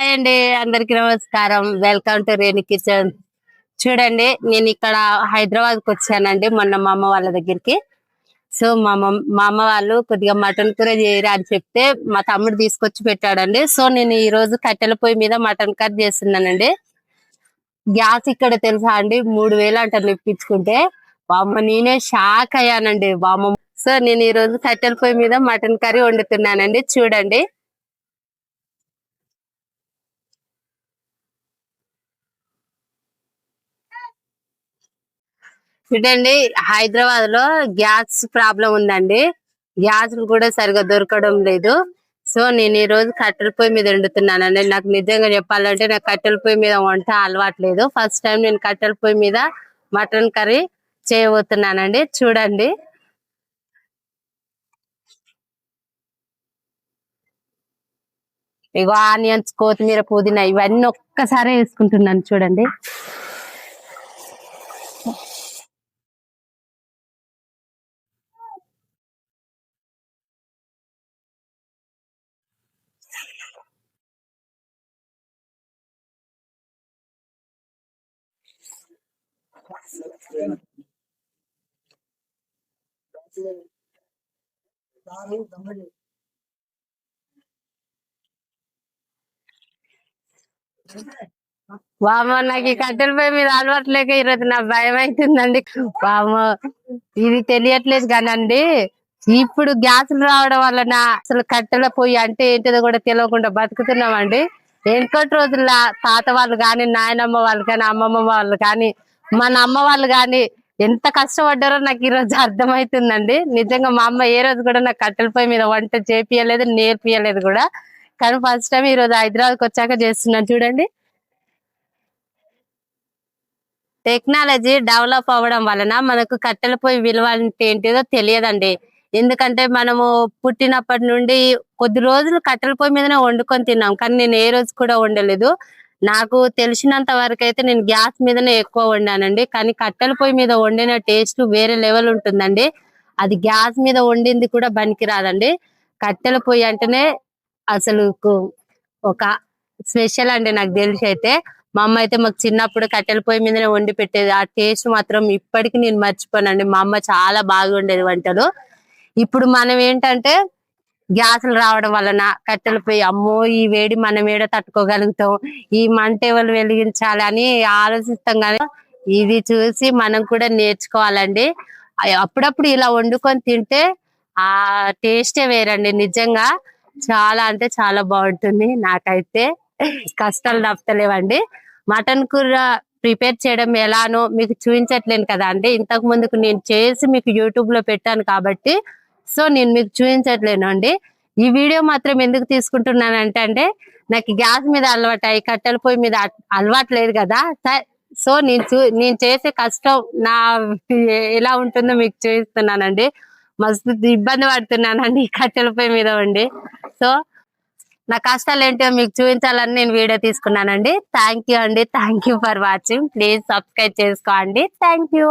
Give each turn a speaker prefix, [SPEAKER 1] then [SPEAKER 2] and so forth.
[SPEAKER 1] Hi అండి, అందరికి నమస్కారం. Welcome to Renu kitchen. చూడండి, నేను ఇక్కడ హైదరాబాద్ కు వచ్చానండి మొన్న మా అమ్మ వాళ్ళ దగ్గరికి. సో మా అమ్మ వాళ్ళు కొద్దిగా మటన్ కూర చేయరా అని చెప్తే మా తమ్ముడు తీసుకొచ్చి పెట్టాడండి. సో నేను ఈ రోజు కట్టెల పొయ్యి మీద మటన్ కర్రీ చేస్తున్నానండి. గ్యాస్ ఇక్కడ తెలుసా అండి, 3000 అంటారు ఇప్పించుకుంటే. బామ్మ నేనే షాక్ అయ్యానండి బామ్మ. సో నేను ఈ రోజు కట్టెల పొయ్యి మీద మటన్ కర్రీ వండుతున్నానండి. చూడండి, చూడండి, హైదరాబాద్ లో గ్యాస్ ప్రాబ్లం ఉందండి. గ్యాస్ కూడా సరిగా దొరకడం లేదు. సో నేను ఈ రోజు కట్టెల పొయ్యి మీద వండుతున్నానండి. నాకు నిజంగా చెప్పాలంటే నాకు కట్టెల పొయ్యి మీద వంట అలవాట్లేదు. ఫస్ట్ టైం నేను కట్టెల పొయ్యి మీద మటన్ కర్రీ చేయబోతున్నానండి. చూడండి, ఇగో ఆనియన్స్, కొత్తిమీర, పుదీనా ఇవన్నీ ఒక్కసారి వేసుకుంటున్నాను. చూడండి, వామ నాకు ఈ కట్టెల పొయ్యి మీద అలవాట్లేక ఈరోజు నా భయం అవుతుందండి. వామ ఇది తెలియట్లేదు కానండి, ఇప్పుడు గ్యాసులు రావడం వలన అసలు కట్టెల పొయ్యి అంటే ఏంటిదో కూడా తెలియకుండా బతుకుతున్నామండి. వెనుకటి రోజుల్లో తాత వాళ్ళు కానీ, నాయనమ్మ వాళ్ళు కానీ, అమ్మమ్మ వాళ్ళు కానీ, మన అమ్మ వాళ్ళు కానీ ఎంత కష్టపడ్డారో నాకు ఈ రోజు అర్థమవుతుందండి. నిజంగా మా అమ్మ ఏ రోజు కూడా నాకు కట్టెల పొయ్యి మీద వంట చేపియలేదు, నేర్పియలేదు కూడా. కానీ ఫస్ట్ టైం ఈ రోజు హైదరాబాద్కి వచ్చాక చేస్తున్నాను. చూడండి, టెక్నాలజీ డెవలప్ అవ్వడం వలన మనకు కట్టెల పొయ్యి విలువ అంటే ఏంటిదో తెలియదండి. ఎందుకంటే మనము పుట్టినప్పటి నుండి కొద్ది రోజులు కట్టెల పొయ్యి మీదనే వండుకొని తిన్నాం, కానీ నేను ఏ రోజు కూడా వండలేదు. నాకు తెలిసినంత వరకు అయితే నేను గ్యాస్ మీదనే ఎక్కువ వండానండి. కానీ కట్టెల పొయ్యి మీద వండిన టేస్ట్ వేరే లెవెల్ ఉంటుందండి. అది గ్యాస్ మీద వండింది కూడా పనికి రాదండి. కట్టెల పొయ్యి అంటేనే అసలు ఒక స్పెషల్ అండి. నాకు తెలిసి అయితే మా అమ్మ అయితే మాకు చిన్నప్పుడు కట్టెల పొయ్యి మీదనే వండి పెట్టేది. ఆ టేస్ట్ మాత్రం ఇప్పటికి నేను మర్చిపోనండి. మా అమ్మ చాలా బాగా వండేది వంటలు. ఇప్పుడు మనం ఏంటంటే గ్యాసులు రావడం వలన కట్టెల పొయ్యి, అమ్మో ఈ వేడి మనం ఏడ తట్టుకోగలుగుతాం, ఈ మంట ఎవరు వెలిగించాలి అని ఆలోచిస్తాం. కానీ ఇది చూసి మనం కూడా నేర్చుకోవాలండి. అప్పుడప్పుడు ఇలా వండుకొని తింటే ఆ టేస్టే వేరండి. నిజంగా చాలా అంటే చాలా బాగుంటుంది. నాకైతే కష్టాలు తప్పలేవండి. మటన్ కూర ప్రిపేర్ చేయడం ఎలానో మీకు చూపించట్లేను కదా అండి. ఇంతకు ముందుకు నేను చేసి మీకు యూట్యూబ్ లో పెట్టాను కాబట్టి సో నేను మీకు చూపించట్లేను అండి. ఈ వీడియో మాత్రం ఎందుకు తీసుకుంటున్నానంటే నాకు గ్యాస్ మీద అలవాటు, అయ్యి కట్టెల పొయ్యి మీద అలవాటు లేదు కదా. సో నేను చేసే కష్టం నా ఎలా ఉంటుందో మీకు చూపిస్తున్నానండి. మస్తు ఇబ్బంది పడుతున్నానండి ఈ కట్టెల పొయ్యి మీద ఉండి. సో నా కష్టాలు ఏంటో మీకు చూపించాలని నేను వీడియో తీసుకున్నానండి. థ్యాంక్ యూ అండి. Thank you for watching. Please subscribe చేసుకోండి. Thank you.